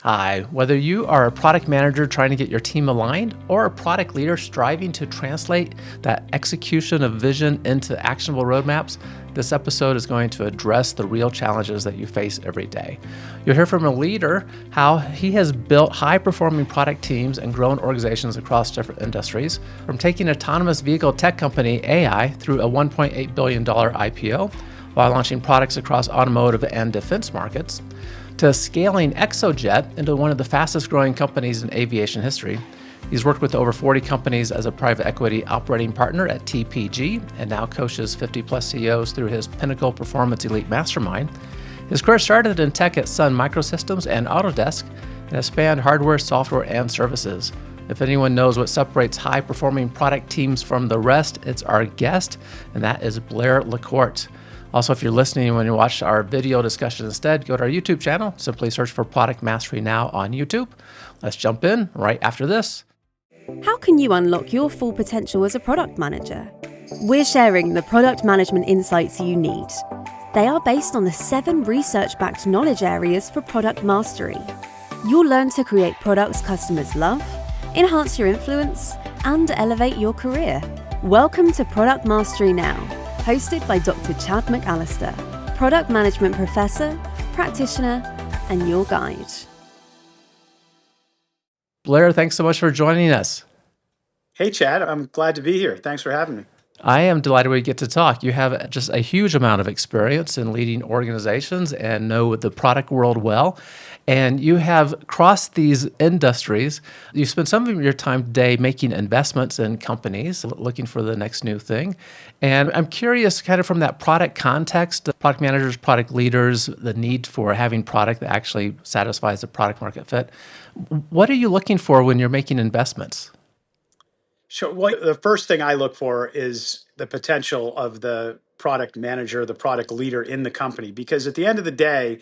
Hi, whether you are a product manager trying to get your team aligned or a product leader striving to translate that execution of vision into actionable roadmaps, this episode is going to address the real challenges that you face every day. You'll hear from a leader how he has built high performing product teams and grown organizations across different industries, from taking autonomous vehicle tech company AI through a $1.8 billion IPO while launching products across automotive and defense markets, to scaling Exojet into one of the fastest growing companies in aviation history. He's worked with over 40 companies as a private equity operating partner at TPG and now coaches 50 plus CEOs through his Pinnacle Performance Elite Mastermind. His career started in tech at Sun Microsystems and Autodesk and has spanned hardware, software, and services. If anyone knows what separates high performing product teams from the rest, it's our guest, and that is Blair LaCorte. Also, if you're listening when you watch our video discussion instead, go to our YouTube channel. Simply search for Product Mastery Now on YouTube. Let's jump in right after this. How can you unlock your full potential as a product manager? We're sharing the product management insights you need. They are based on the 7 research-backed knowledge areas for product mastery. You'll learn to create products customers love, enhance your influence, and elevate your career. Welcome to Product Mastery Now, hosted by Dr. Chad McAllister, product management professor, practitioner, and your guide. Blair, thanks so much for joining us. Hey, Chad, I'm glad to be here. Thanks for having me. I am delighted we get to talk. You have just a huge amount of experience in leading organizations and know the product world well. And you have crossed these industries. You spend some of your time today making investments in companies, looking for the next new thing. And I'm curious, kind of from that product context, product managers, product leaders, the need for having product that actually satisfies the product market fit. What are you looking for when you're making investments? Sure. Well, the first thing I look for is the potential of the product manager, the product leader in the company, because at the end of the day,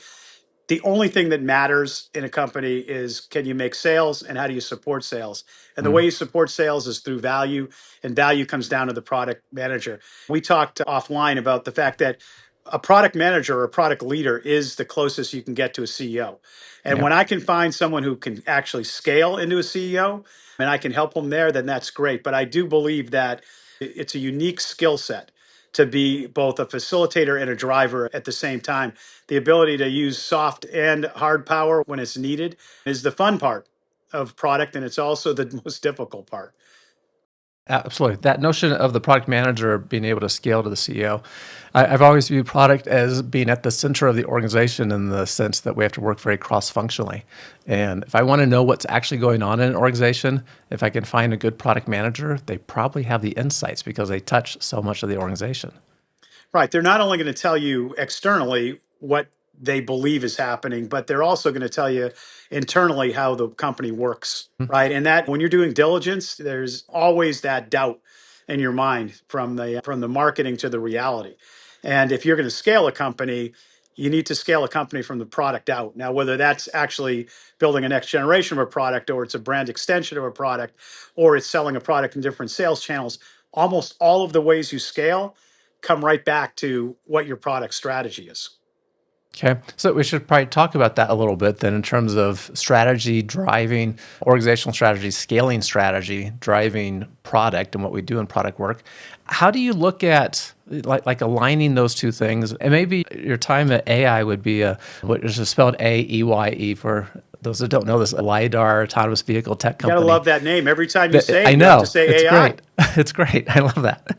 the only thing that matters in a company is, can you make sales and how do you support sales? And the way you support sales is through value, and value comes down to the product manager. We talked offline about the fact that a product manager or a product leader is the closest you can get to a CEO. And Yeah. when I can find someone who can actually scale into a CEO and I can help them there, then that's great. But I do believe that it's a unique skill set to be both a facilitator and a driver at the same time. The ability to use soft and hard power when it's needed is the fun part of product, and it's also the most difficult part. Absolutely. That notion of the product manager being able to scale to the CEO, I've always viewed product as being at the center of the organization in the sense that we have to work very cross-functionally. And if I want to know what's actually going on in an organization, if I can find a good product manager, they probably have the insights because they touch so much of the organization. Right. They're not only going to tell you externally what they believe is happening, but they're also going to tell you internally how the company works. Right. And that when you're doing diligence, there's always that doubt in your mind from the marketing to the reality. And if you're going to scale a company, you need to scale a company from the product out. Now, whether that's actually building a next generation of a product, or it's a brand extension of a product, or it's selling a product in different sales channels, almost all of the ways you scale come right back to what your product strategy is. Okay. So we should probably talk about that a little bit then in terms of strategy, driving organizational strategy, scaling strategy, driving product and what we do in product work. How do you look at like aligning those two things? And maybe your time at AI would be what is spelled AEYE for those that don't know this, a LiDAR autonomous vehicle tech You got company. to love that name. Every time you say it, I you have know. to say It's AI. great. It's great. I love that.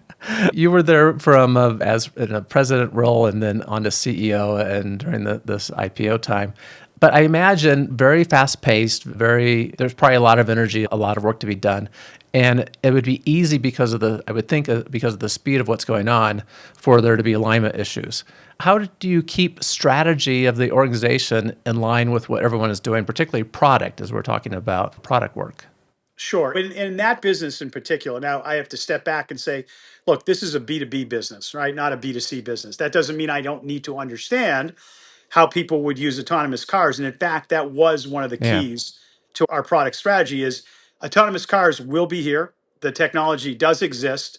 You were there from as in a president role and then on to CEO and during this IPO time. But I imagine very fast paced, there's probably a lot of energy, a lot of work to be done. And it would be easy because of because of the speed of what's going on for there to be alignment issues. How do you keep strategy of the organization in line with what everyone is doing, particularly product, as we're talking about product work? Sure. In that business in particular, now I have to step back and say, look, this is a B2B business, right? Not a B2C business. That doesn't mean I don't need to understand how people would use autonomous cars. And in fact, that was one of the Yeah. keys to our product strategy is autonomous cars will be here. The technology does exist.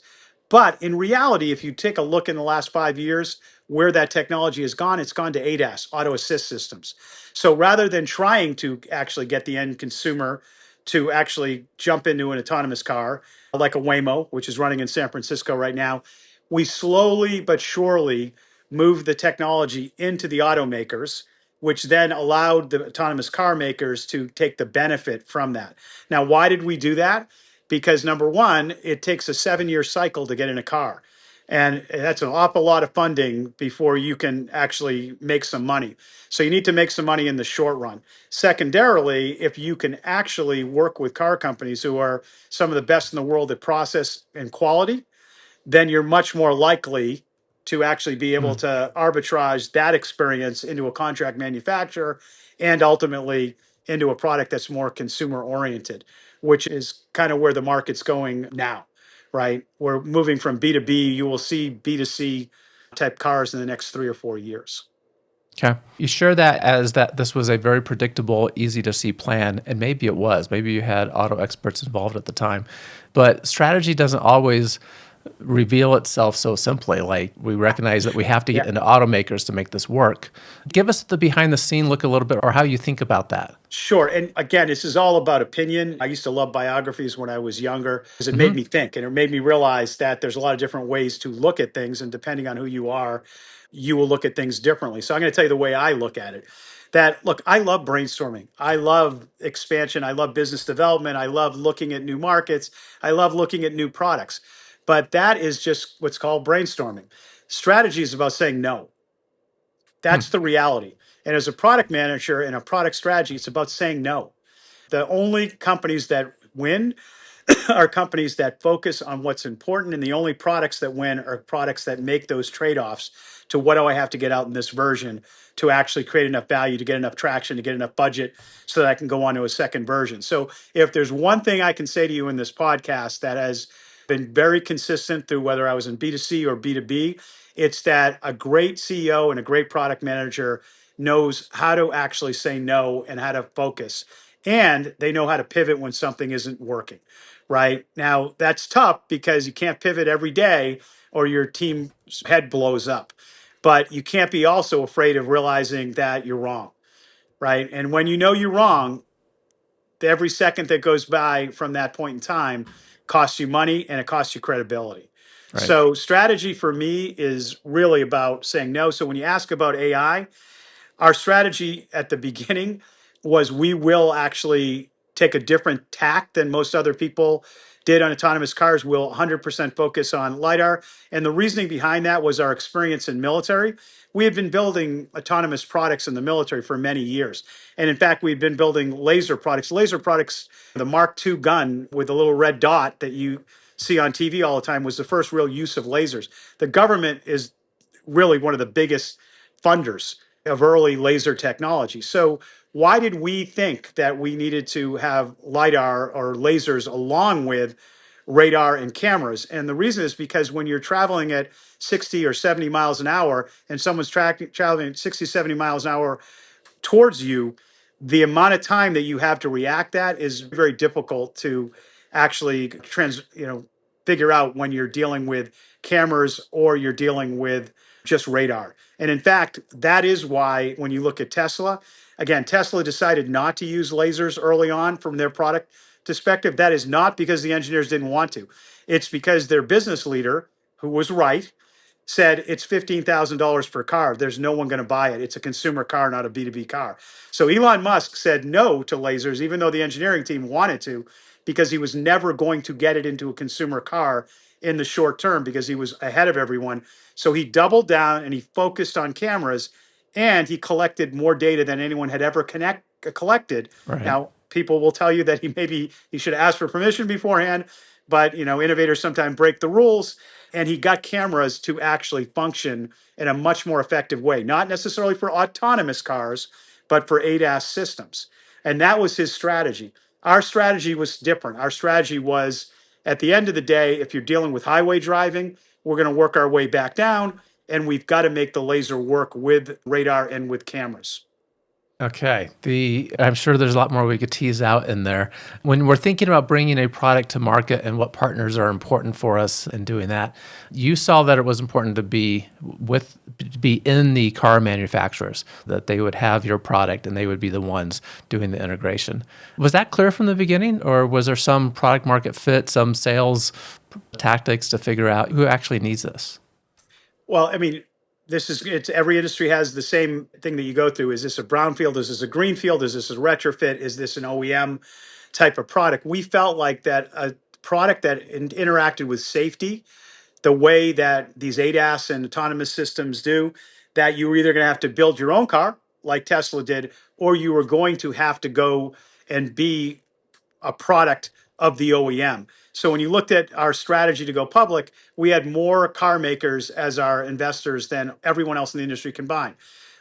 But in reality, if you take a look in the last 5 years, where that technology has gone, it's gone to ADAS, auto assist systems. So rather than trying to actually get the end consumer to actually jump into an autonomous car like a Waymo, which is running in San Francisco right now, we slowly but surely moved the technology into the automakers, which then allowed the autonomous car makers to take the benefit from that. Now, why did we do that? Because number one, it takes a 7 year cycle to get in a car. And that's an awful lot of funding before you can actually make some money. So you need to make some money in the short run. Secondarily, if you can actually work with car companies who are some of the best in the world at process and quality, then you're much more likely to actually be able Mm. to arbitrage that experience into a contract manufacturer and ultimately into a product that's more consumer oriented, which is kind of where the market's going now, right? We're moving from B2B. You will see B2C type cars in the next 3 or 4 years. Okay. You share that as that this was a very predictable, easy to see plan, and maybe it was. Maybe you had auto experts involved at the time. But strategy doesn't always reveal itself so simply. Like we recognize that we have to Yeah. get into automakers to make this work. Give us the behind the scene look a little bit or how you think about that. Sure. And again, this is all about opinion. I used to love biographies when I was younger because it made Hmm. me think and it made me realize that there's a lot of different ways to look at things. And depending on who you are, you will look at things differently. So I'm going to tell you the way I look at it. That look, I love brainstorming. I love expansion. I love business development. I love looking at new markets. I love looking at new products. But that is just what's called brainstorming. Strategy is about saying no. Hmm. That's the reality. And as a product manager and a product strategy, it's about saying no. The only companies that win are companies that focus on what's important, and the only products that win are products that make those trade-offs to what do I have to get out in this version to actually create enough value, to get enough traction, to get enough budget so that I can go on to a second version. So if there's one thing I can say to you in this podcast that has been very consistent through whether I was in B2C or B2B, it's that a great CEO and a great product manager knows how to actually say no and how to focus. And they know how to pivot when something isn't working. Right now, that's tough because you can't pivot every day or your team's head blows up. But you can't be also afraid of realizing that you're wrong. Right. And when you know you're wrong, every second that goes by from that point in time costs you money and it costs you credibility. Right. So, strategy for me is really about saying no. So, when you ask about AI, our strategy at the beginning was we will actually take a different tack than most other people did on autonomous cars. We'll 100% focus on LiDAR. And the reasoning behind that was our experience in military. We had been building autonomous products in the military for many years. And in fact, we've been building laser products. Laser products, the Mark II gun with a little red dot that you see on TV all the time was the first real use of lasers. The government is really one of the biggest funders of early laser technology. So why did we think that we needed to have LiDAR or lasers along with radar and cameras? And the reason is because when you're traveling at 60 or 70 miles an hour and someone's traveling at 60, 70 miles an hour towards you, the amount of time that you have to react that is very difficult to actually figure out when you're dealing with cameras or you're dealing with just radar. And in fact, that is why when you look at Tesla, again, Tesla decided not to use lasers early on from their product perspective. That is not because the engineers didn't want to. It's because their business leader, who was right, said it's $15,000 per car. There's no one going to buy it. It's a consumer car, not a B2B car. So Elon Musk said no to lasers, even though the engineering team wanted to, because he was never going to get it into a consumer car in the short term because he was ahead of everyone. So he doubled down and he focused on cameras and he collected more data than anyone had ever collected. Right. Now, people will tell you that he should have asked for permission beforehand, but innovators sometimes break the rules, and he got cameras to actually function in a much more effective way, not necessarily for autonomous cars, but for ADAS systems. And that was his strategy. Our strategy was different. Our strategy was at the end of the day, if you're dealing with highway driving, we're going to work our way back down, and we've got to make the laser work with radar and with cameras. Okay. I'm sure there's a lot more we could tease out in there. When we're thinking about bringing a product to market and what partners are important for us in doing that, you saw that it was important to be in the car manufacturers, that they would have your product and they would be the ones doing the integration. Was that clear from the beginning, or was there some product market fit, some sales tactics to figure out who actually needs this? Well, I mean, it's every industry has the same thing that you go through. Is this a brownfield? Is this a greenfield? Is this a retrofit? Is this an OEM type of product? We felt like that a product that interacted with safety the way that these ADAS and autonomous systems do, that you were either going to have to build your own car like Tesla did, or you were going to have to go and be a product of the OEM. So when you looked at our strategy to go public, we had more car makers as our investors than everyone else in the industry combined.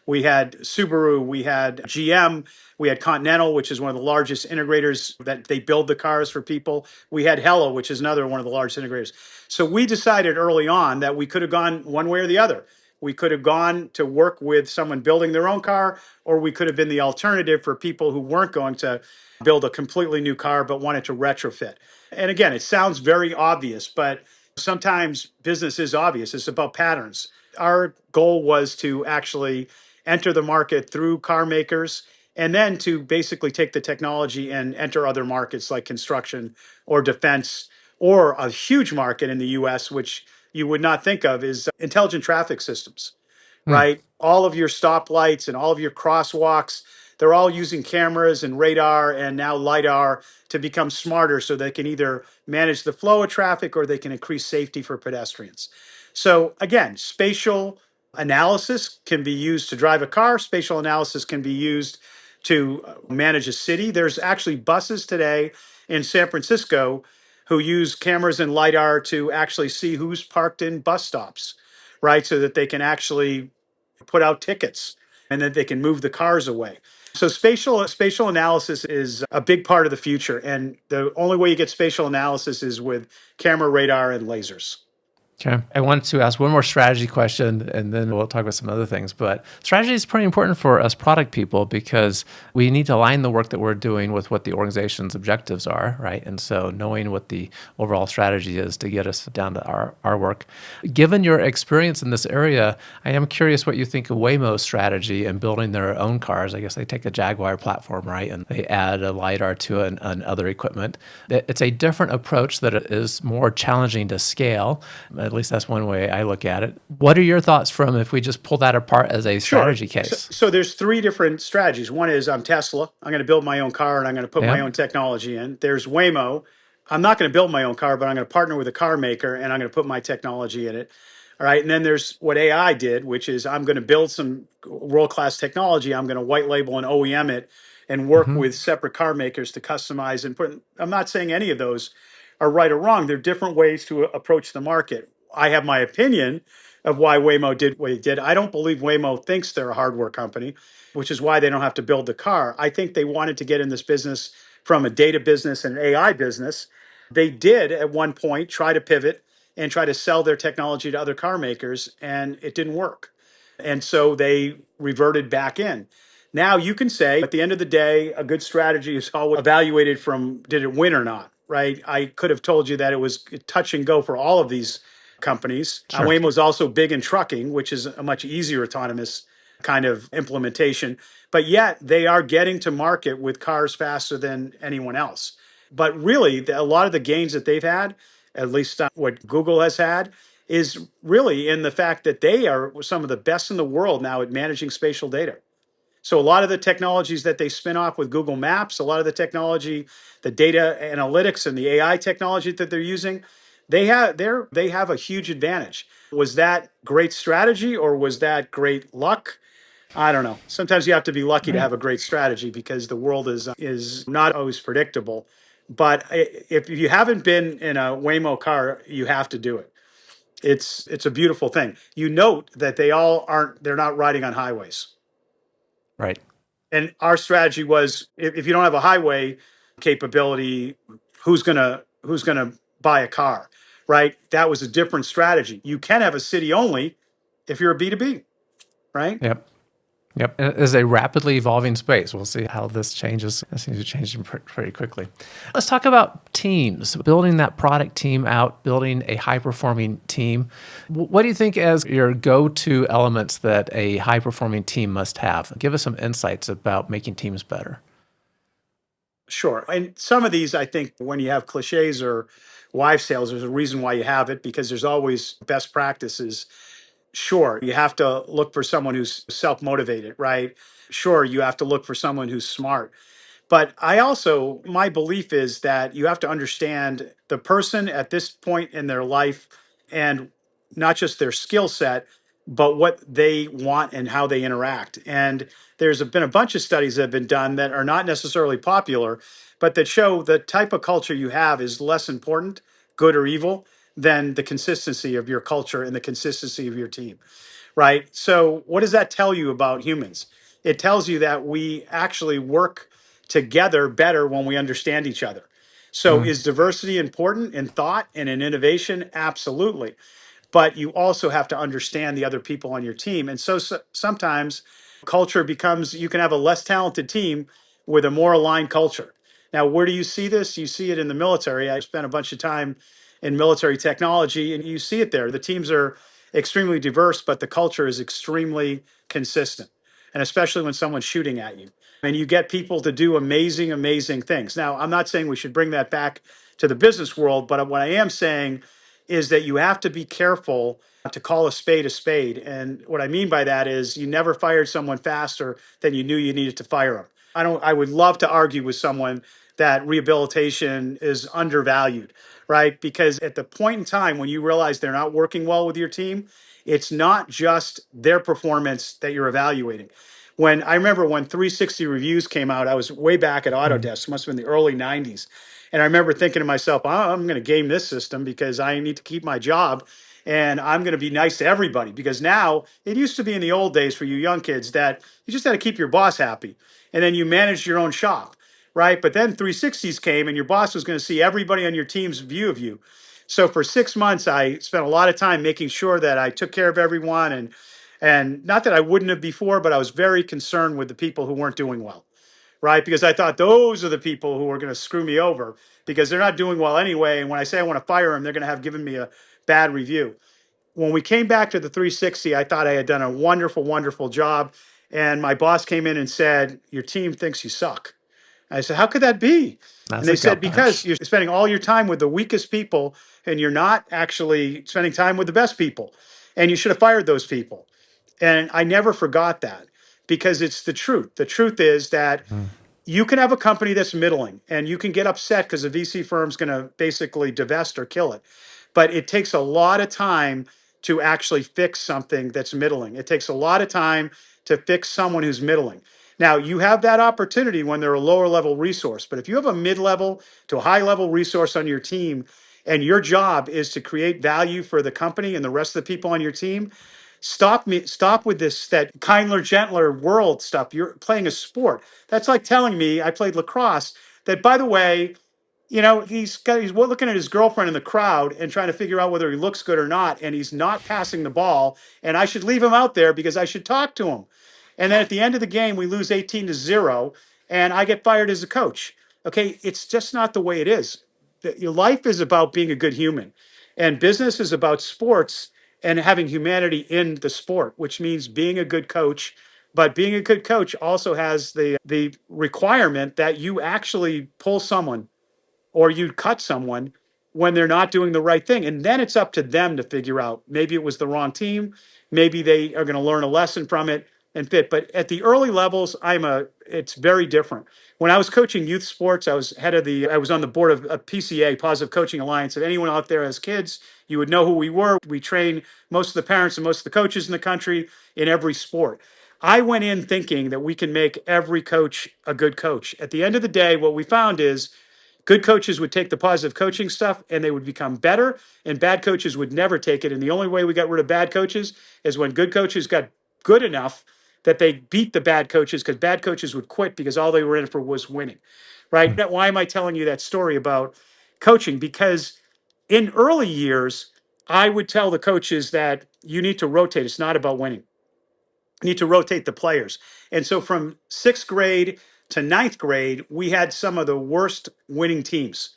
We had Subaru, we had GM, we had Continental, which is one of the largest integrators that they build the cars for people. We had Hello, which is another one of the largest integrators. So we decided early on that we could have gone one way or the other. We could have gone to work with someone building their own car, or we could have been the alternative for people who weren't going to build a completely new car but wanted to retrofit. And again, it sounds very obvious, but sometimes business is obvious. It's about patterns. Our goal was to actually enter the market through car makers and then to basically take the technology and enter other markets like construction or defense, or a huge market in the US, which you would not think of, is intelligent traffic systems, Hmm. right? All of your stoplights and all of your crosswalks, they're all using cameras and radar and now LiDAR to become smarter so they can either manage the flow of traffic or they can increase safety for pedestrians. So, again, spatial analysis can be used to drive a car, spatial analysis can be used to manage a city. There's actually buses today in San Francisco who use cameras and LiDAR to actually see who's parked in bus stops, right? So that they can actually put out tickets and that they can move the cars away. So spatial analysis is a big part of the future, and the only way you get spatial analysis is with camera, radar, and lasers. Okay. I wanted to ask one more strategy question and then we'll talk about some other things. But strategy is pretty important for us product people because we need to align the work that we're doing with what the organization's objectives are, right? And so knowing what the overall strategy is to get us down to our work. Given your experience in this area, I am curious what you think of Waymo's strategy in building their own cars. I guess they take a Jaguar platform, right? And they add a LiDAR to it and other equipment. It's a different approach that is more challenging to scale. At least that's one way I look at it. What are your thoughts from if we just pull that apart as a Sure. strategy So, case? so there's three different strategies. One is I'm Tesla. I'm going to build my own car and I'm going to put my Yeah. own technology in. There's Waymo. I'm not going to build my own car, but I'm going to partner with a car maker and I'm going to put my technology in it. All right. And then there's what AI did, which is I'm going to build some world class technology. I'm going to white label and OEM it and work Hmm. with separate car makers to customize and put. I'm not saying any of those are right or wrong. They're different ways to approach the market. I have my opinion of why Waymo did what it did. I don't believe Waymo thinks they're a hardware company, which is why they don't have to build the car. I think they wanted to get in this business from a data business and AI business. They did at one point try to pivot and try to sell their technology to other car makers, and it didn't work. And so they reverted back in. Now you can say at the end of the day, a good strategy is always evaluated from did it win or not, right? I could have told you that it was touch and go for all of these companies. Sure. Waymo was also big in trucking, which is a much easier autonomous kind of implementation. But yet they are getting to market with cars faster than anyone else. But really, a lot of the gains that they've had, at least what Google has had, is really in the fact that they are some of the best in the world now at managing spatial data. So a lot of the technologies that they spin off with Google Maps, a lot of the technology, the data analytics and the AI technology that they're using, they have a huge advantage. Was that great strategy or was that great luck? I don't know. Sometimes you have to be lucky to Right. have a great strategy because the world is not always predictable. But if you haven't been in a Waymo car, you have to do it. It's a beautiful thing. You note that they're not riding on highways. Right. And our strategy was if you don't have a highway capability, who's gonna buy a car, right? That was a different strategy. You can have a city only if you're a B2B, right? Yep. Yep. It is a rapidly evolving space. We'll see how this changes. It seems to change pretty quickly. Let's talk about teams, building that product team out, building a high-performing team. What do you think as your go-to elements that a high-performing team must have? Give us some insights about making teams better. Sure. And some of these, I think, when you have cliches or wives' tales, there's a reason why you have it because there's always best practices. Sure, you have to look for someone who's self motivated, right? Sure, you have to look for someone who's smart. But I also, my belief is that you have to understand the person at this point in their life and not just their skill set, but what they want and how they interact. And there's been a bunch of studies that have been done that are not necessarily popular, but that show the type of culture you have is less important, good or evil, than the consistency of your culture and the consistency of your team, right? So, what does that tell you about humans? It tells you that we actually work together better when we understand each other. So, Mm. is diversity important in thought and in innovation? Absolutely. But you also have to understand the other people on your team. And so sometimes culture becomes you can have a less talented team with a more aligned culture. Now, where do you see this? You see it in the military. I spent a bunch of time in military technology, and you see it there. The teams are extremely diverse, but the culture is extremely consistent. And especially when someone's shooting at you. And you get people to do amazing, amazing things. Now, I'm not saying we should bring that back to the business world, but what I am saying is that you have to be careful to call a spade a spade. And what I mean by that is you never fired someone faster than you knew you needed to fire them. I would love to argue with someone that rehabilitation is undervalued, right? Because at the point in time when you realize they're not working well with your team, it's not just their performance that you're evaluating. When I remember when 360 reviews came out, I was way back at Mm. Autodesk, must have been the early 90s. And I remember thinking to myself, I'm going to game this system because I need to keep my job and I'm going to be nice to everybody. Because now it used to be in the old days for you young kids that you just had to keep your boss happy and then you managed your own shop, right? But then 360s came and your boss was going to see everybody on your team's view of you. So for 6 months, I spent a lot of time making sure that I took care of everyone and not that I wouldn't have before, but I was very concerned with the people who weren't doing well, right? Because I thought those are the people who are going to screw me over because they're not doing well anyway. And when I say I want to fire them, they're going to have given me a bad review. When we came back to the 360, I thought I had done a wonderful, wonderful job. And my boss came in and said, "Your team thinks you suck." I said, "How could that be?" And That's they a said, gut "Because punch. you're spending all your time with the weakest people and you're not actually spending time with the best people. And you should have fired those people." And I never forgot that because it's the truth. The truth is that Mm. you can have a company that's middling and you can get upset because a VC firm's going to basically divest or kill it. But it takes a lot of time to actually fix something that's middling. It takes a lot of time to fix someone who's middling. Now, you have that opportunity when they're a lower level resource. But if you have a mid level to a high level resource on your team, and your job is to create value for the company and the rest of the people on your team, stop with this that kinder gentler world stuff. You're playing a sport. That's like telling me I played lacrosse that, by the way, he's looking at his girlfriend in the crowd and trying to figure out whether he looks good or not, and he's not passing the ball, and I should leave him out there because I should talk to him. And then at the end of the game we lose 18-0 and I get fired as a coach. Okay, it's just not the way it is. Your life is about being a good human, and business is about sports and having humanity in the sport, which means being a good coach. But being a good coach also has the requirement that you actually pull someone or you cut someone when they're not doing the right thing. And then it's up to them to figure out maybe it was the wrong team, maybe they are going to learn a lesson from it and fit. But at the early levels, it's very different. When I was coaching youth sports, I was on the board of a PCA, Positive Coaching Alliance. If anyone out there has kids, you would know who we were. We train most of the parents and most of the coaches in the country in every sport. I went in thinking that we can make every coach a good coach. At the end of the day, what we found is good coaches would take the positive coaching stuff and they would become better, and bad coaches would never take it. And the only way we got rid of bad coaches is when good coaches got good enough that they beat the bad coaches, because bad coaches would quit because all they were in for was winning, right? Mm. Why am I telling you that story about coaching? Because in early years, I would tell the coaches that you need to rotate. It's not about winning. need to rotate the players. And so from sixth grade to ninth grade, we had some of the worst winning teams.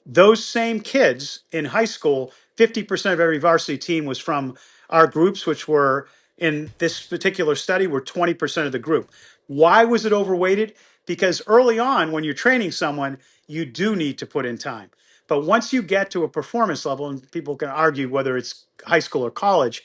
Those same kids in high school, 50% of every varsity team was from our groups, which were in this particular study were 20% of the group. Why was it overweighted? Because early on, when you're training someone, you do need to put in time. But once you get to a performance level, and people can argue whether it's high school or college,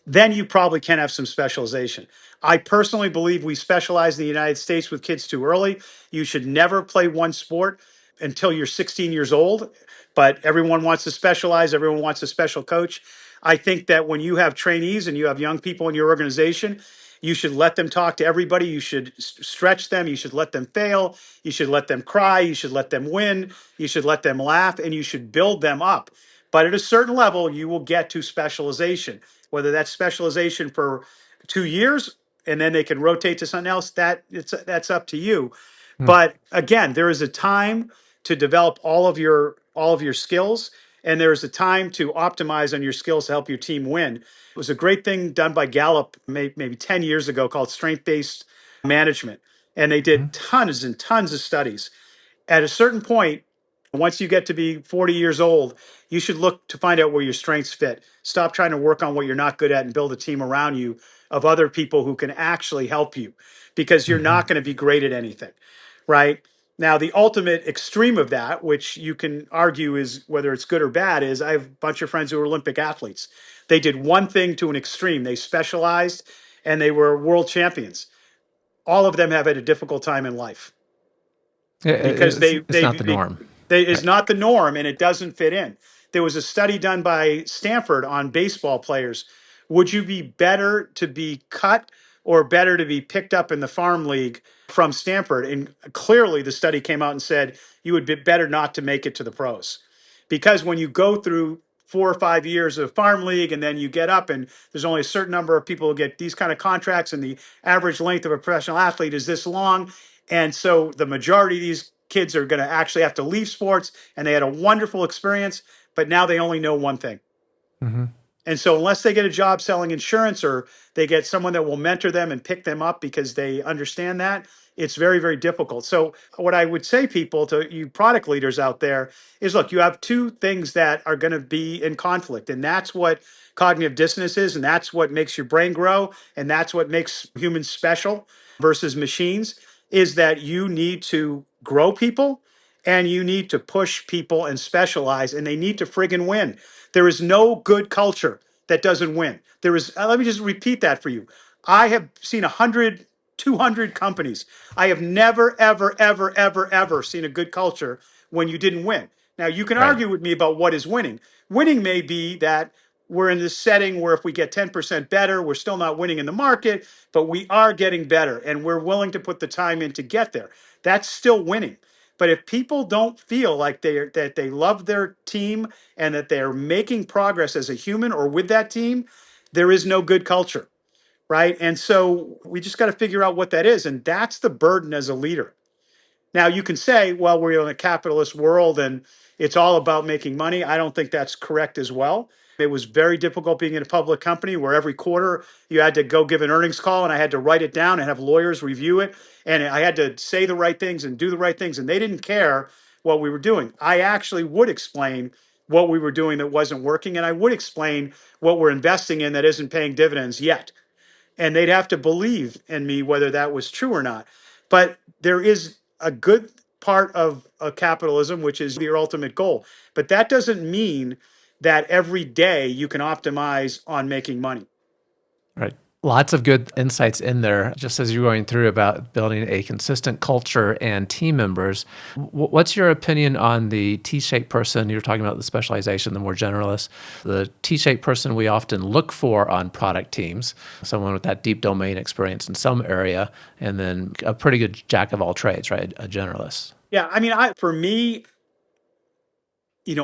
then you probably can have some specialization. I personally believe we specialize in the United States with kids too early. You should never play one sport until you're 16 years old, but everyone wants to specialize, everyone wants a special coach. I think that when you have trainees and you have young people in your organization, you should let them talk to everybody. You should stretch them. You should let them fail. You should let them cry. You should let them win. You should let them laugh, and you should build them up. But at a certain level, you will get to specialization, whether that's specialization for 2 years and then they can rotate to something else. That's up to you. But again, there is a time to develop all of your skills, and there is a time to optimize on your skills to help your team win. It was a great thing done by Gallup maybe 10 years ago called strength-based management, and they did tons and tons of studies. At a certain point, once you get to be 40 years old, you should look to find out where your strengths fit. Stop trying to work on what you're not good at and build a team around you of other people who can actually help you, because you're Mm-hmm. not going to be great at anything, right? Now, the ultimate extreme of that, which you can argue is whether it's good or bad, is I have a bunch of friends who are Olympic athletes. They did one thing to an extreme. They specialized and they were world champions. All of them have had a difficult time in life because It's not the norm. they is Right. not the norm and it doesn't fit in. There was a study done by Stanford on baseball players. Would you be better to be cut or better to be picked up in the farm league from Stanford? And clearly the study came out and said you would be better not to make it to the pros. Because when you go through 4 or 5 years of farm league and then you get up and there's only a certain number of people who get these kind of contracts and the average length of a professional athlete is this long, and so the majority of these kids are going to actually have to leave sports, and they had a wonderful experience, but now they only know one thing. Mm-hmm. And so unless they get a job selling insurance or they get someone that will mentor them and pick them up because they understand that, it's very, very difficult. So what I would say, people, to you product leaders out there is, look, you have two things that are going to be in conflict. And that's what cognitive dissonance is. And that's what makes your brain grow. And that's what makes humans special versus machines, is that you need to grow people and you need to push people and specialize, and they need to friggin' win. There is no good culture that doesn't win. There is, let me just repeat that for you. I have seen 100, 200 companies. I have never, ever, ever, ever, ever seen a good culture when you didn't win. Now, you can Right. argue with me about what is winning. Winning may be that we're in this setting where if we get 10% better, we're still not winning in the market, but we are getting better and we're willing to put the time in to get there. That's still winning. But if people don't feel like they love their team and that they're making progress as a human or with that team, there is no good culture, right? And so we just got to figure out what that is, and that's the burden as a leader. Now, you can say, well, we're in a capitalist world and it's all about making money. I don't think that's correct as well. It was very difficult being in a public company where every quarter you had to go give an earnings call and I had to write it down and have lawyers review it. And I had to say the right things and do the right things. And they didn't care what we were doing. I actually would explain what we were doing that wasn't working. And I would explain what we're investing in that isn't paying dividends yet, and they'd have to believe in me whether that was true or not. But there is a good part of capitalism, which is your ultimate goal. But that doesn't mean that every day you can optimize on making money. Right. Lots of good insights in there, just as you're going through about building a consistent culture and team members. What's your opinion on the T-shaped person? You're talking about the specialization, the more generalist. The T-shaped person we often look for on product teams, someone with that deep domain experience in some area, and then a pretty good jack of all trades, right? A generalist. Yeah, I mean, for me,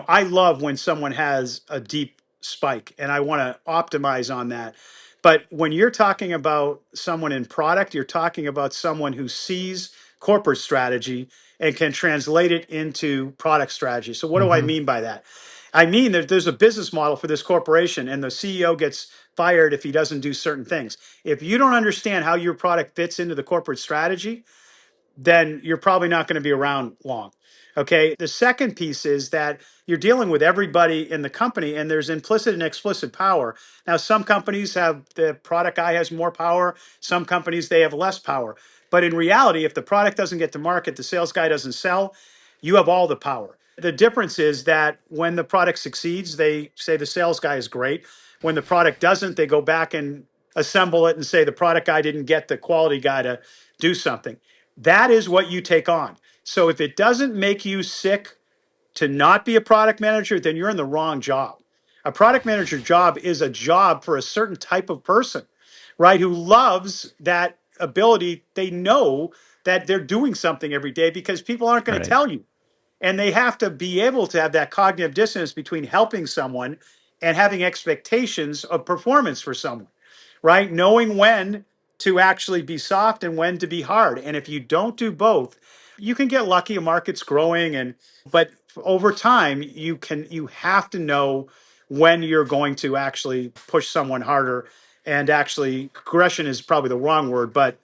I love when someone has a deep spike and I want to optimize on that. But when you're talking about someone in product, you're talking about someone who sees corporate strategy and can translate it into product strategy. So, what do I Mm-hmm. mean by that? I mean that there's a business model for this corporation, and the CEO gets fired if he doesn't do certain things. If you don't understand how your product fits into the corporate strategy, then you're probably not going to be around long. Okay. The second piece is that you're dealing with everybody in the company and there's implicit and explicit power. Now, some companies have the product guy has more power. Some companies, they have less power. But in reality, if the product doesn't get to market, the sales guy doesn't sell, you have all the power. The difference is that when the product succeeds, they say the sales guy is great. When the product doesn't, they go back and assemble it and say the product guy didn't get the quality guy to do something. That is what you take on. So if it doesn't make you sick to not be a product manager, then you're in the wrong job. A product manager job is a job for a certain type of person, right? Who loves that ability. They know that they're doing something every day because people aren't going to Right. tell you. And they have to be able to have that cognitive dissonance between helping someone and having expectations of performance for someone, right? Knowing when to actually be soft and when to be hard. And if you don't do both, you can get lucky, a market's growing but over time you have to know when you're going to actually push someone harder, and actually aggression is probably the wrong word, but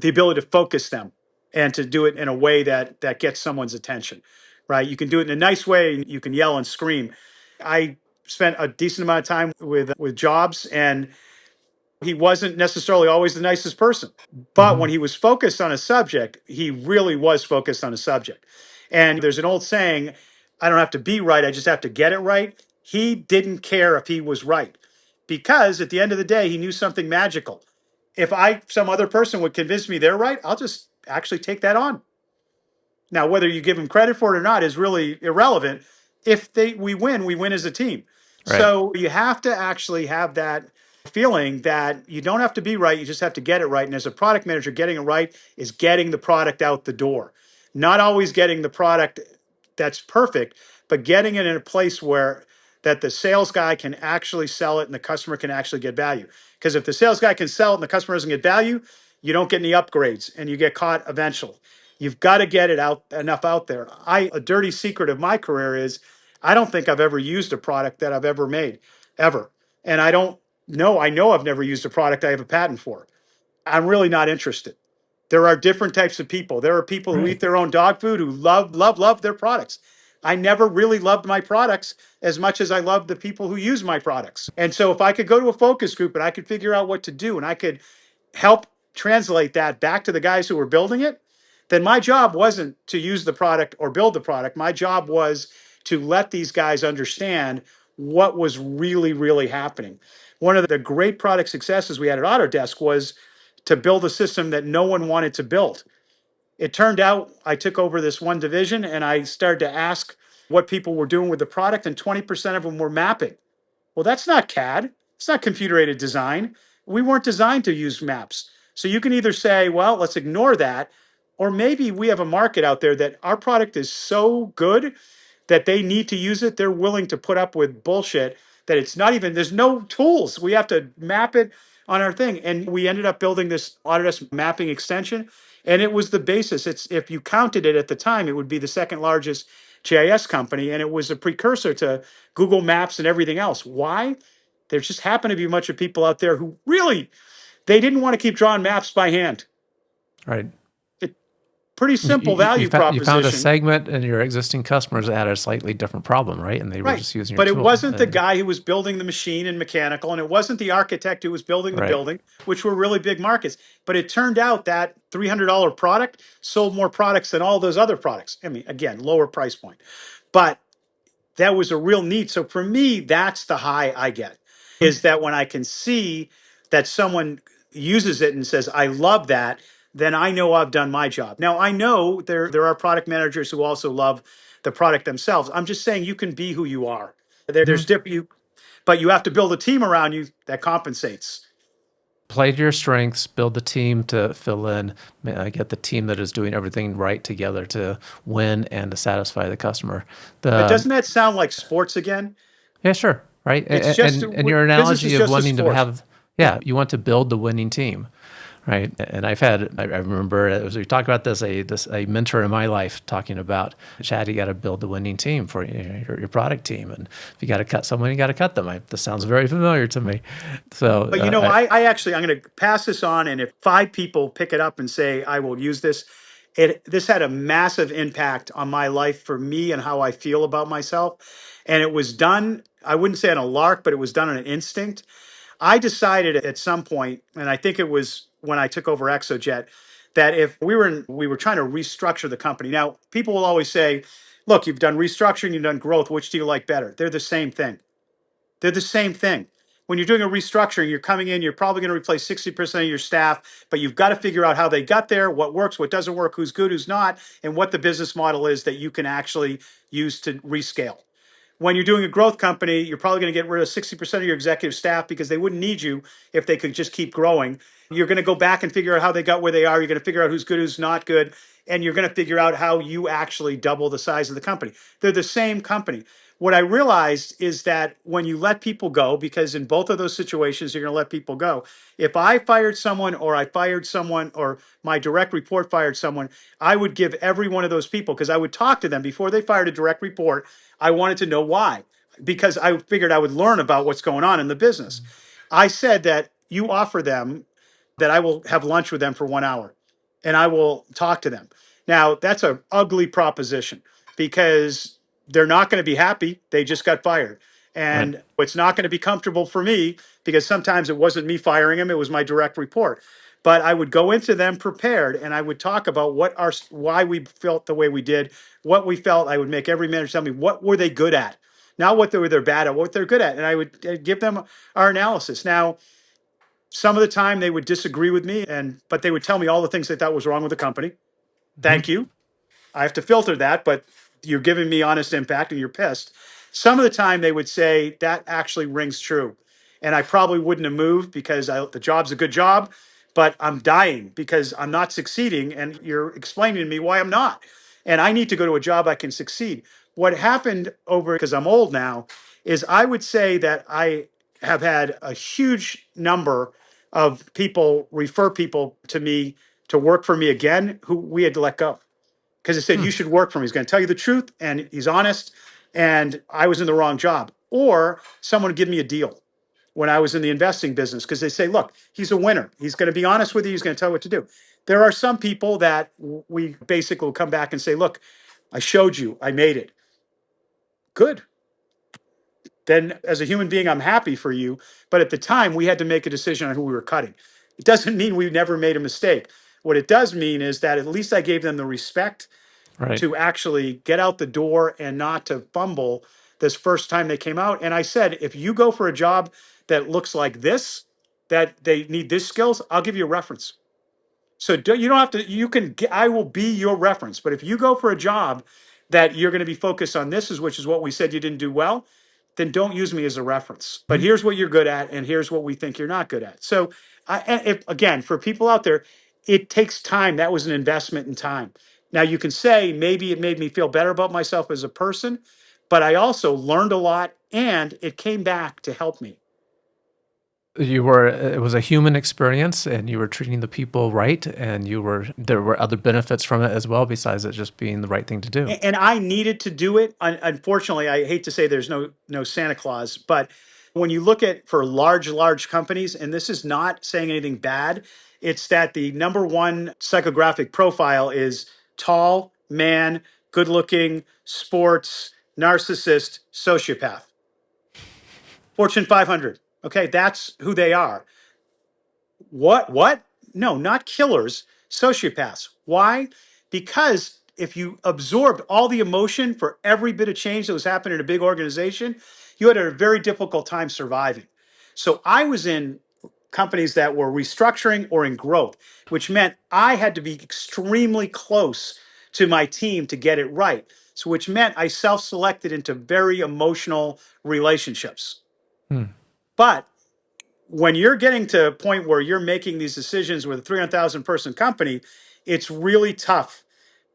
the ability to focus them and to do it in a way that gets someone's attention, right? You can do it in a nice way, you can yell and scream. I spent a decent amount of time with Jobs, and he wasn't necessarily always the nicest person. But Hmm. when he was focused on a subject, he really was focused on a subject. And there's an old saying, I don't have to be right, I just have to get it right. He didn't care if he was right, because at the end of the day, he knew something magical. If some other person would convince me they're right, I'll just actually take that on. Now, whether you give them credit for it or not is really irrelevant. If we win, we win as a team. Right. So you have to actually have that feeling that you don't have to be right, you just have to get it right. And as a product manager, getting it right is getting the product out the door. Not always getting the product that's perfect, but getting it in a place where that the sales guy can actually sell it and the customer can actually get value. Because if the sales guy can sell it and the customer doesn't get value, you don't get any upgrades and you get caught eventually. You've got to get it out enough out there. A dirty secret of my career is I don't think I've ever used a product that I've ever made, ever. And I know I've never used a product I have a patent for. I'm really not interested. There are different types of people. There are people who eat Right. their own dog food who love their products. I never really loved my products as much as I love the people who use my products. And so if I could go to a focus group and I could figure out what to do and I could help translate that back to the guys who were building it, then my job wasn't to use the product or build the product. My job was to let these guys understand what was really, really happening. One of the great product successes we had at Autodesk was to build a system that no one wanted to build. It turned out I took over this one division and I started to ask what people were doing with the product, and 20% of them were mapping. Well, that's not CAD. It's not computer aided design. We weren't designed to use maps. So you can either say, well, let's ignore that, or maybe we have a market out there that our product is so good that they need to use it. They're willing to put up with bullshit that it's not even, there's no tools. We have to map it on our thing. And we ended up building this Autodesk mapping extension. And it was the basis. It's, if you counted it at the time, it would be the second largest GIS company. And it was a precursor to Google Maps and everything else. Why? There just happened to be a bunch of people out there who really, they didn't want to keep drawing maps by hand. Right. It, pretty You, simple you, value you found a proposition. segment in your existing customers that had a slightly different problem, right? And they were Right. just using your But it tool. wasn't the guy who was building the machine and mechanical, and it wasn't the architect who was building the Right. building, which were really big markets. But it turned out that $300 product sold more products than all those other products. I mean, again, lower price point. But that was a real need. So for me, that's the high I get, is that when I can see that someone uses it and says, I love that, then I know I've done my job. Now, I know there are product managers who also love the product themselves. I'm just saying you can be who you are. There's Mhm. different, but you have to build a team around you that compensates. Play to your strengths, build the team to fill in, get the team that is doing everything right together to win and to satisfy the customer. But The doesn't that sound like sports again? Yeah, sure, right. It's And, just and your business analogy is of just a wanting to sport. have, yeah, you want to build the winning team, Right. And I remember as we talked about this, a mentor in my life talking about, Chad, you got to build the winning team for your product team. And if you got to cut someone, you got to cut them. This sounds very familiar to me. So, But I'm going to pass this on, and if 5 people pick it up and say I will use this, this had a massive impact on my life, for me and how I feel about myself. And it was done, I wouldn't say on a lark, but it was done on an instinct. I decided at some point, and I think it was when I took over Exojet, that if we were trying to restructure the company. Now, people will always say, "Look, you've done restructuring, you've done growth. Which do you like better?" They're the same thing. They're the same thing. When you're doing a restructuring, you're coming in, you're probably going to replace 60% of your staff, but you've got to figure out how they got there, what works, what doesn't work, who's good, who's not, and what the business model is that you can actually use to rescale. When you're doing a growth company, you're probably going to get rid of 60% of your executive staff because they wouldn't need you if they could just keep growing. You're going to go back and figure out how they got where they are. You're going to figure out who's good, who's not good. And you're going to figure out how you actually double the size of the company. They're the same company. What I realized is that when you let people go, because in both of those situations, you're going to let people go. If I fired someone, or I fired someone, or my direct report fired someone, I would give every one of those people, because I would talk to them before they fired a direct report. I wanted to know why, because I figured I would learn about what's going on in the business. I said that you offer them that I will have lunch with them for 1 hour and I will talk to them. Now, that's an ugly proposition, because they're not going to be happy. They just got fired. right. And it's not going to be comfortable for me, because sometimes it wasn't me firing him, it was my direct report. But I would go into them prepared, and I would talk about why we felt the way we did, what we felt. I would make every manager tell me what were they good at, not what they're bad at, what they're good at, and I would give them our analysis. Now, some of the time they would disagree with me, but they would tell me all the things they thought was wrong with the company. Mhm. Thank you. I have to filter that, but you're giving me honest impact and you're pissed. Some of the time they would say that actually rings true. And I probably wouldn't have moved, because the job's a good job, but I'm dying because I'm not succeeding. And you're explaining to me why I'm not. And I need to go to a job I can succeed. What happened over, because I'm old now, is I would say that I have had a huge number of people refer people to me to work for me again, who we had to let go, because he said, Hmm. you should work for him. He's going to tell you the truth, and he's honest. And I was in the wrong job. Or someone would give me a deal when I was in the investing business, because they say, look, he's a winner. He's going to be honest with you. He's going to tell you what to do. There are some people that we basically will come back and say, look, I showed you, I made it. Good. Then as a human being, I'm happy for you. But at the time, we had to make a decision on who we were cutting. It doesn't mean we never made a mistake. What it does mean is that at least I gave them the respect Right. to actually get out the door and not to fumble this first time they came out. And I said, if you go for a job that looks like this, that they need this skills, I'll give you a reference. So you don't have to, I will be your reference. But if you go for a job that you're going to be focused on this, which is what we said you didn't do well, then don't use me as a reference. But Mhm. here's what you're good at, and here's what we think you're not good at. So, again, for people out there, it takes time. That was an investment in time. Now, you can say maybe it made me feel better about myself as a person, but I also learned a lot, and it came back to help me. It was a human experience, and you were treating the people right, and there were other benefits from it as well, besides it just being the right thing to do. And I needed to do it. Unfortunately, I hate to say there's no Santa Claus, but when you look at for large companies, and this is not saying anything bad, it's that the number one psychographic profile is tall, man, good looking, sports, narcissist, sociopath. Fortune 500. Okay, that's who they are. What? No, not killers, sociopaths. Why? Because if you absorbed all the emotion for every bit of change that was happening in a big organization, you had a very difficult time surviving. So I was in companies that were restructuring or in growth, which meant I had to be extremely close to my team to get it right. So, which meant I self selected into very emotional relationships. Hmm. But when you're getting to a point where you're making these decisions with a 300,000 person company, it's really tough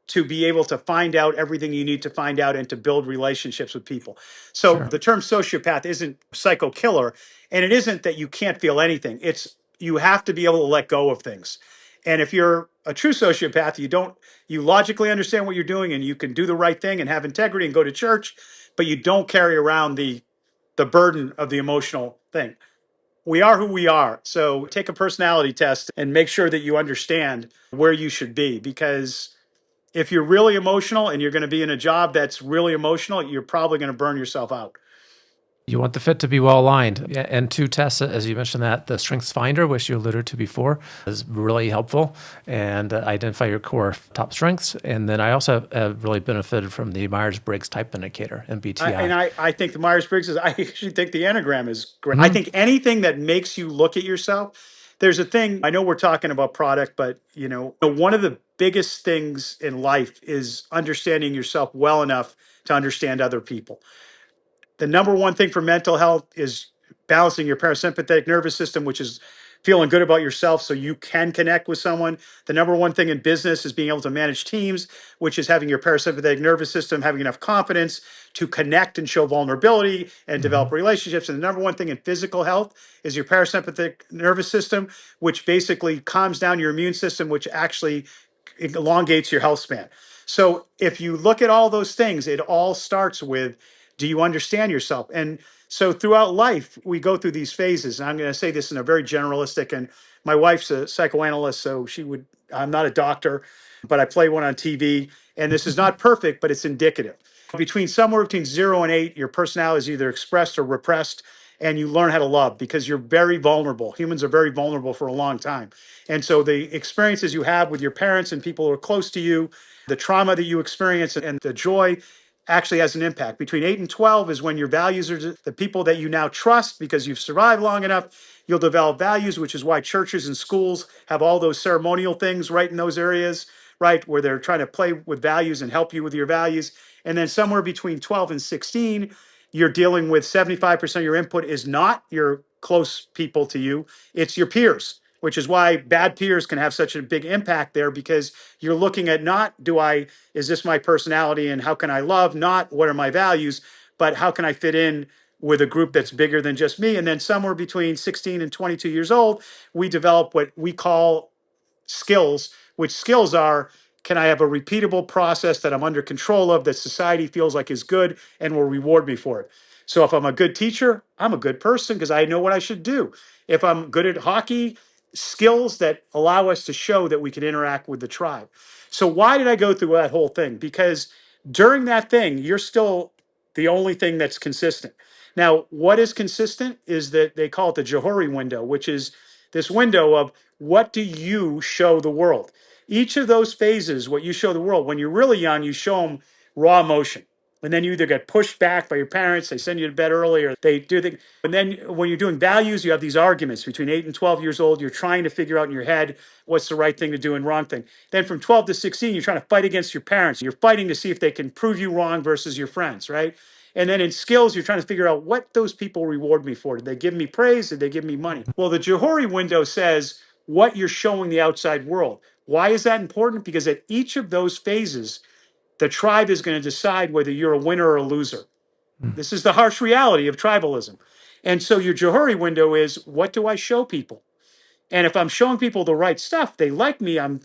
to be able to find out everything you need to find out and to build relationships with people. So Sure. the term sociopath isn't psycho killer, and it isn't that you can't feel anything. It's you have to be able to let go of things. And if you're a true sociopath, you logically understand what you're doing and you can do the right thing and have integrity and go to church, but you don't carry around the burden of the emotional thing. We are who we are. So take a personality test and make sure that you understand where you should be. Because if you're really emotional and you're going to be in a job that's really emotional, you're probably going to burn yourself out. You want the fit to be well aligned. Yeah, and two tests, as you mentioned, that the Strengths Finder, which you alluded to before, is really helpful, and identify your core top strengths. And then I also have really benefited from the Myers-Briggs Type Indicator, MBTI. I think the Myers-Briggs I actually think the Enneagram is great. I think anything that makes you look at yourself, there's a thing, I know we're talking about product, but one of the biggest things in life is understanding yourself well enough to understand other people. The number one thing for mental health is balancing your parasympathetic nervous system, which is feeling good about yourself so you can connect with someone. The number one thing in business is being able to manage teams, which is having your parasympathetic nervous system, having enough confidence to connect and show vulnerability and develop relationships. And the number one thing in physical health is your parasympathetic nervous system, which basically calms down your immune system, which actually elongates your health span. So if you look at all those things, it all starts with, do you understand yourself? And so throughout life, we go through these phases. And I'm going to say this in a very generalistic, and my wife's a psychoanalyst, so I'm not a doctor, but I play one on TV. And this is not perfect, but it's indicative. Somewhere between 0 and 8, your personality is either expressed or repressed, and you learn how to love because you're very vulnerable. Humans are very vulnerable for a long time. And so the experiences you have with your parents and people who are close to you, the trauma that you experience and the joy actually has an impact. Between 8 and 12 is when your values are the people that you now trust because you've survived long enough. You'll develop values, which is why churches and schools have all those ceremonial things right in those areas, right, where they're trying to play with values and help you with your values. And then somewhere between 12 and 16, you're dealing with 75% of your input is not your close people to you, it's your peers, which is why bad peers can have such a big impact there because you're looking at not is this my personality and how can I love, not what are my values, but how can I fit in with a group that's bigger than just me. And then somewhere between 16 and 22 years old, we develop what we call skills, which skills are, can I have a repeatable process that I'm under control of that society feels like is good and will reward me for it? So if I'm a good teacher, I'm a good person because I know what I should do. If I'm good at hockey, skills that allow us to show that we can interact with the tribe. So why did I go through that whole thing? Because during that thing, you're still the only thing that's consistent. Now, what is consistent is that they call it the Johari window, which is this window of what do you show the world? Each of those phases, what you show the world, when you're really young, you show them raw emotion. And then you either get pushed back by your parents, they send you to bed early, or they do things. And then when you're doing values, you have these arguments between 8 and 12 years old. You're trying to figure out in your head what's the right thing to do and wrong thing. Then from 12 to 16, you're trying to fight against your parents. You're fighting to see if they can prove you wrong versus your friends, right? And then in skills, you're trying to figure out what those people reward me for. Did they give me praise? Did they give me money? Well, the Johari window says what you're showing the outside world. Why is that important? Because at each of those phases, the tribe is going to decide whether you're a winner or a loser. This is the harsh reality of tribalism. And so your Johari window is, what do I show people? And if I'm showing people the right stuff, they like me. I'm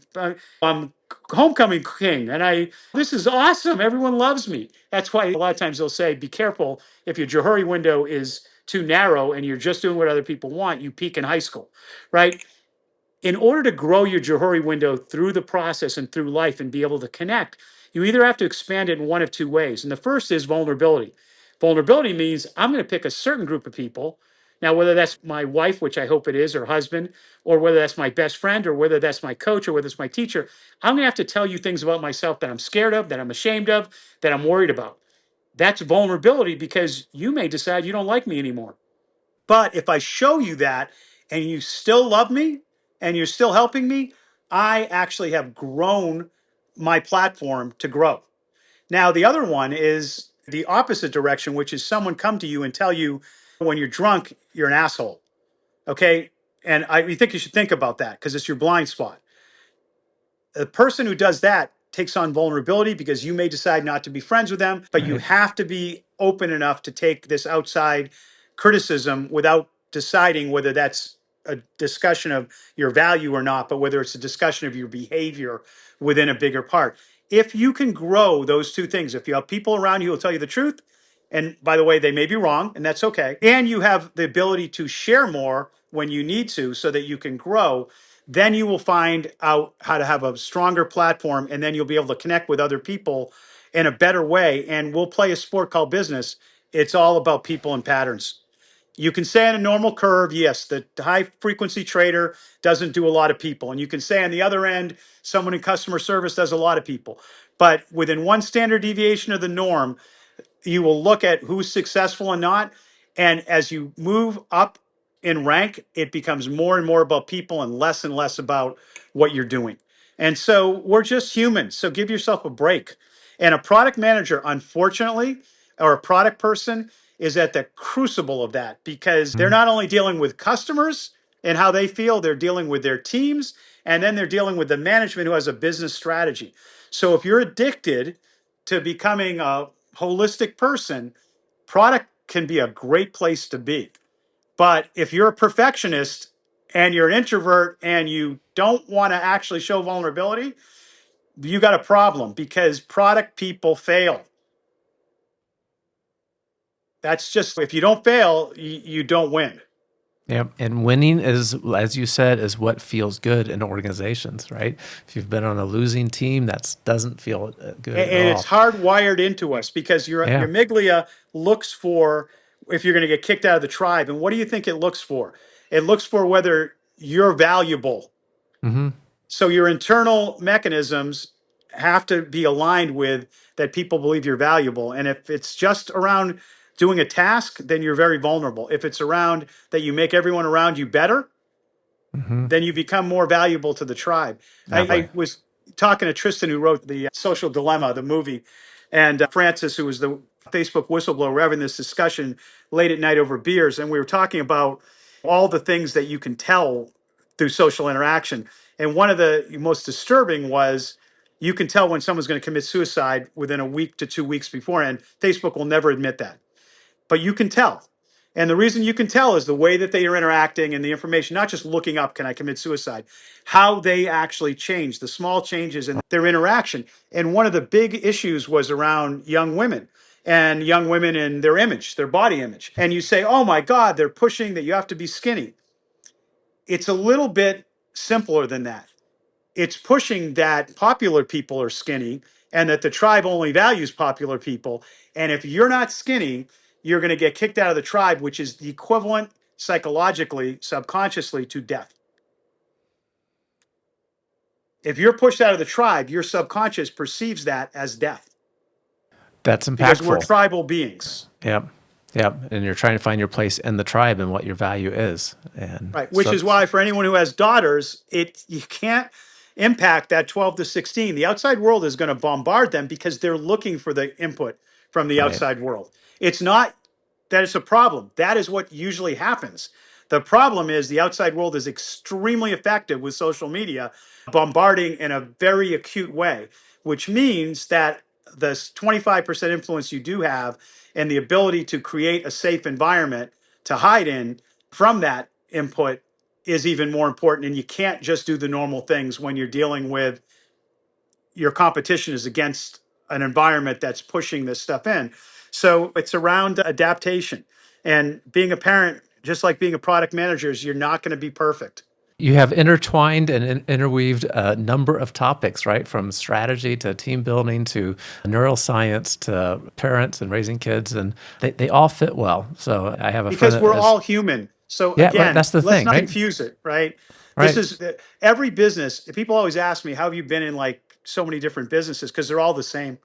homecoming king, and this is awesome. Everyone loves me. That's why a lot of times they'll say, be careful if your Johari window is too narrow and you're just doing what other people want. You peak in high school, right? In order to grow your Johari window through the process and through life and be able to connect, you either have to expand it in one of two ways. And the first is vulnerability. Vulnerability means I'm going to pick a certain group of people. Now, whether that's my wife, which I hope it is, or husband, or whether that's my best friend, or whether that's my coach, or whether it's my teacher, I'm going to have to tell you things about myself that I'm scared of, that I'm ashamed of, that I'm worried about. That's vulnerability because you may decide you don't like me anymore. But if I show you that and you still love me and you're still helping me, I actually have grown my platform to grow. Now, the other one is the opposite direction, which is someone come to you and tell you when you're drunk, you're an asshole. Okay. And I think you should think about that because it's your blind spot. The person who does that takes on vulnerability because you may decide not to be friends with them, but you have to be open enough to take this outside criticism without deciding whether that's a discussion of your value or not, but whether it's a discussion of your behavior within a bigger part. If you can grow those two things, if you have people around you who will tell you the truth, and by the way, they may be wrong, and that's okay, and you have the ability to share more when you need to so that you can grow, then you will find out how to have a stronger platform, and then you'll be able to connect with other people in a better way. And we'll play a sport called business. It's all about people and patterns. You can say on a normal curve, yes, the high frequency trader doesn't do a lot of people. And you can say on the other end, someone in customer service does a lot of people. But within one standard deviation of the norm, you will look at who's successful and not. And as you move up in rank, it becomes more and more about people and less about what you're doing. And so we're just humans. So give yourself a break. And a product manager, unfortunately, or a product person is at the crucible of that because they're not only dealing with customers and how they feel, they're dealing with their teams, and then they're dealing with the management who has a business strategy. So if you're addicted to becoming a holistic person, product can be a great place to be. But if you're a perfectionist and you're an introvert and you don't want to actually show vulnerability, you got a problem because product people fail. That's just, if you don't fail, you don't win. Yeah, and winning is, as you said, is what feels good in organizations, right? If you've been on a losing team, that doesn't feel good at And it's all. hardwired into us because your Yeah. amygdala looks for if you're going to get kicked out of the tribe. And what do you think it looks for? It looks for whether you're valuable. Hmm. So your internal mechanisms have to be aligned with that people believe you're valuable. And if it's just around doing a task, then you're very vulnerable. If it's around that you make everyone around you better, Hmm. then you become more valuable to the tribe. I Exactly. was talking to Tristan, who wrote the Social Dilemma, the movie, and Francis, who was the Facebook whistleblower. We're having this discussion late at night over beers, and we were talking about all the things that you can tell through social interaction. And one of the most disturbing was you can tell when someone's going to commit suicide within a week to 2 weeks beforehand. Facebook will never admit that, but you can tell. And the reason you can tell is the way that they are interacting and the information, not just looking up, can I commit suicide? How they actually change, the small changes in their interaction. And one of the big issues was around young women and young women in their image, their body image. And you say, oh my God, they're pushing that you have to be skinny. It's a little bit simpler than that. It's pushing that popular people are skinny and that the tribe only values popular people. And if you're not skinny, you're going to get kicked out of the tribe, which is the equivalent psychologically, subconsciously to death. If you're pushed out of the tribe, your subconscious perceives that as death That's because we're impactful. tribal beings. Yep. Yep. And you're trying to find your place in the tribe and what your value is. And Right, which so, is why for anyone who has daughters, it you can't impact that 12 to 16. The outside world is going to bombard them because they're looking for the input from the right. outside world. It's not that it's a problem. That is what usually happens. The problem is the outside world is extremely effective with social media, bombarding in a very acute way, which means that the 25% influence you do have and the ability to create a safe environment to hide in from that input is even more important. And you can't just do the normal things when you're dealing with your competition is against an environment that's pushing this stuff in. So it's around adaptation and being a parent, just like being a product manager, is you're not going to be perfect. You have intertwined and interweaved a number of topics, right? From strategy to team building to neuroscience to parents and raising kids, and they all fit well. So I have a friend Because that we're is, all human. So yeah, right. again, That's the let's thing, not right? confuse it, right? This Right. is every business. People always ask me, how have you been in like so many different businesses? Because they're all the same.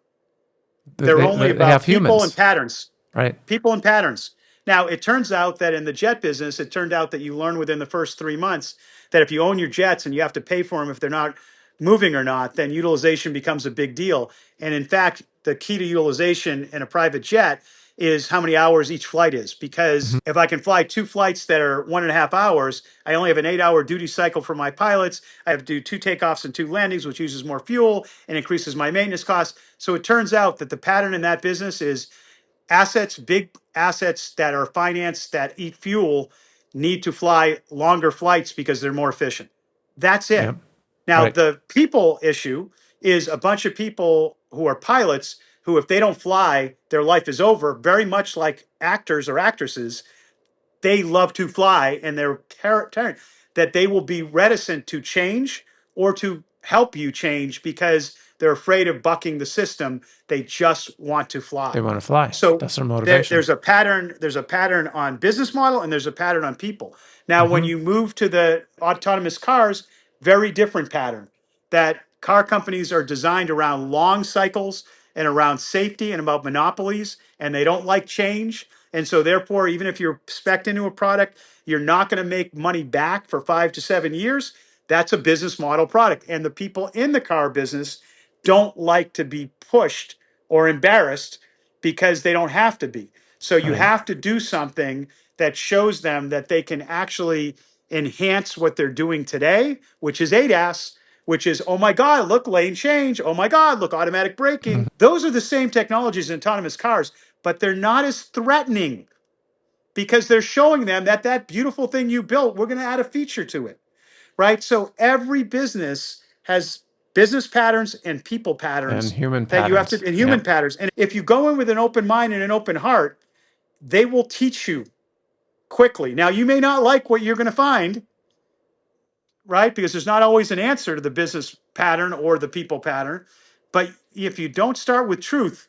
They're only They have about people and humans, patterns. right? People and patterns. Now, it turns out that in the jet business, it turned out that you learn within the first 3 months that if you own your jets and you have to pay for them if they're not moving or not, then utilization becomes a big deal. And in fact, the key to utilization in a private jet is how many hours each flight is. Because Mhm. if I can fly two flights that are 1.5 hours, I only have an 8 hour duty cycle for my pilots. I have to do two takeoffs and two landings, which uses more fuel and increases my maintenance costs. So it turns out that the pattern in that business is assets, big assets that are financed that eat fuel need to fly longer flights because they're more efficient. That's it. Yep. Now, Right. the people issue is a bunch of people who are pilots who, if they don't fly, their life is over, very much like actors or actresses. They love to fly and they're that they will be reticent to change or to help you change because they're afraid of bucking the system. They just want to They fly. want to fly. So That's their motivation. there's a pattern. There's a pattern on business model, and there's a pattern on people. Now, when Hmm. you move to the autonomous cars, very different pattern. That car companies are designed around long cycles and around safety and about monopolies, and they don't like change. And so, therefore, even if you're spec'd into a product, you're not going to make money back for 5 to 7 years. That's a business model product. And the people in the car business don't like to be pushed or embarrassed because they don't have to be. So you Right. have to do something that shows them that they can actually enhance what they're doing today, which is ADAS, which is, oh my God, look, lane change. Oh my God, look, automatic braking. Those are the same technologies in autonomous cars, but they're not as threatening because they're showing them that that beautiful thing you built, we're going to add a feature to it, right? So every business has business patterns and people And patterns human that you have to, patterns. and human Yep. patterns. And if you go in with an open mind and an open heart, they will teach you quickly. Now, you may not like what you're going to find, right? Because there's not always an answer to the business pattern or the people pattern. But if you don't start with truth,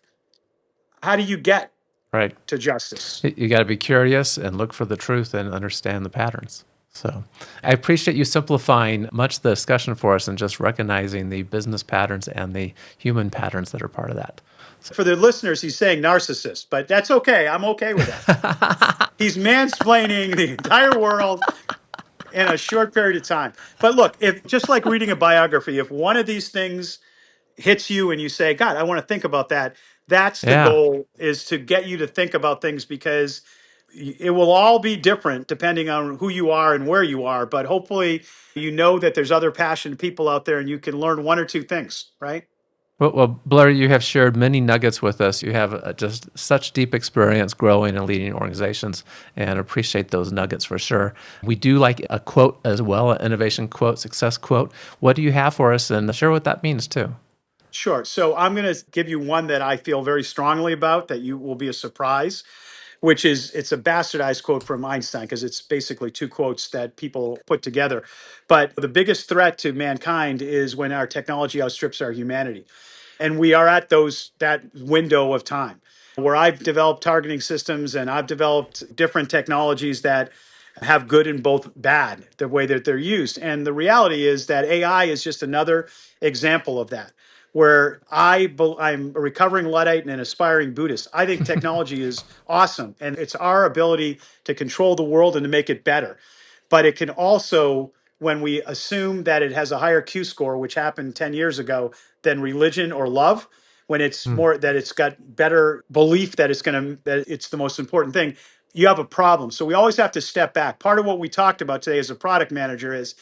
how do you get Right. to justice? You got to be curious and look for the truth and understand the patterns. So I appreciate you simplifying much of the discussion for us and just recognizing the business patterns and the human patterns that are part of that. For the listeners, he's saying narcissist, but that's okay. I'm okay with that. He's mansplaining the entire world in a short period of time. But look, if just like reading a biography, if one of these things hits you and you say, God, I want to think about that, that's the Yeah. goal, is to get you to think about things, because it will all be different depending on who you are and where you are. But hopefully, you know that there's other passionate people out there and you can learn one or two things, right? Well, Blair, you have shared many nuggets with us. You have just such deep experience growing and leading organizations, and appreciate those nuggets for sure. We do like a quote as well, an innovation quote, success quote. What do you have for us, and share what that means too? Sure. So I'm going to give you one that I feel very strongly about that you will be a surprise, which is, it's a bastardized quote from Einstein because it's basically two quotes that people put together. But the biggest threat to mankind is when our technology outstrips our humanity. And we are at that window of time where I've developed targeting systems and I've developed different technologies that have good and both bad, the way that they're used. And the reality is that AI is just another example of that, where I'm a recovering Luddite and an aspiring Buddhist. I think technology is awesome, and it's our ability to control the world and to make it better. But it can also, when we assume that it has a higher Q score, which happened 10 years ago, than religion or love, when it's Hmm. more that it's got better belief that that it's the most important thing, you have a problem. So we always have to step back. Part of what we talked about today as a product manager is,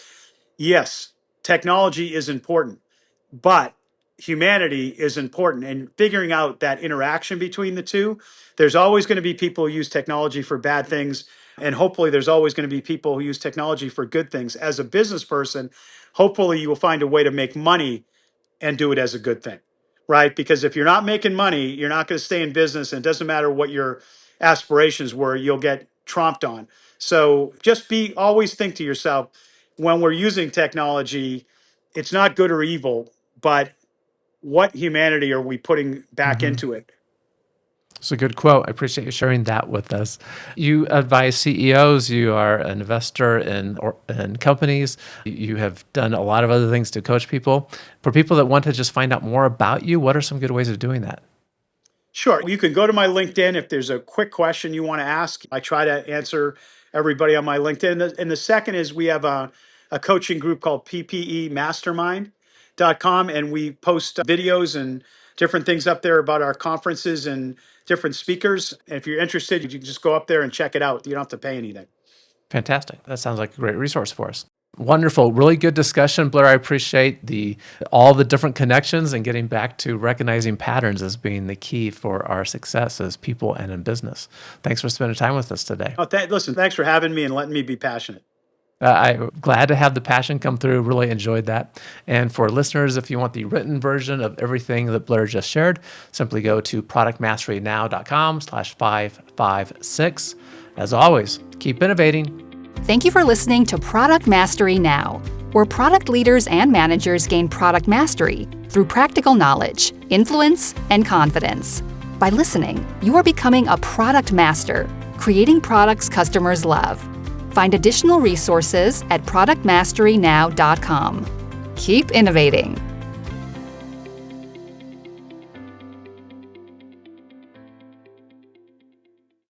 yes, technology is important, but humanity is important, and figuring out that interaction between the two. There's always going to be people who use technology for bad things, and hopefully there's always going to be people who use technology for good things. As a business person, hopefully you will find a way to make money and do it as a good thing, right? Because if you're not making money, you're not going to stay in business, and it doesn't matter what your aspirations were, you'll get tromped on. So just always think to yourself, when we're using technology, it's not good or evil, but what humanity are we putting back Mm-hmm. into it? It's a good quote. I appreciate you sharing that with us. You advise CEOs. You are an investor in companies. You have done a lot of other things to coach people. For people that want to just find out more about you, what are some good ways of doing that? Sure. You can go to my LinkedIn if there's a quick question you want to ask. I try to answer everybody on my LinkedIn. And the second is, we have a coaching group called ppemastermind.com, and we post videos and different things up there about our conferences and different speakers. And if you're interested, you can just go up there and check it out. You don't have to pay anything. Fantastic. That sounds like a great resource for us. Wonderful. Really good discussion, Blair. I appreciate all the different connections and getting back to recognizing patterns as being the key for our success as people and in business. Thanks for spending time with us today. Listen, thanks for having me and letting me be passionate. I'm glad to have the passion come through. Really enjoyed that. And for listeners, if you want the written version of everything that Blair just shared, simply go to productmasterynow.com/556. As always, keep innovating. Thank you for listening to Product Mastery Now, where product leaders and managers gain product mastery through practical knowledge, influence, and confidence. By listening, you are becoming a product master, creating products customers love. Find additional resources at productmasterynow.com. Keep innovating.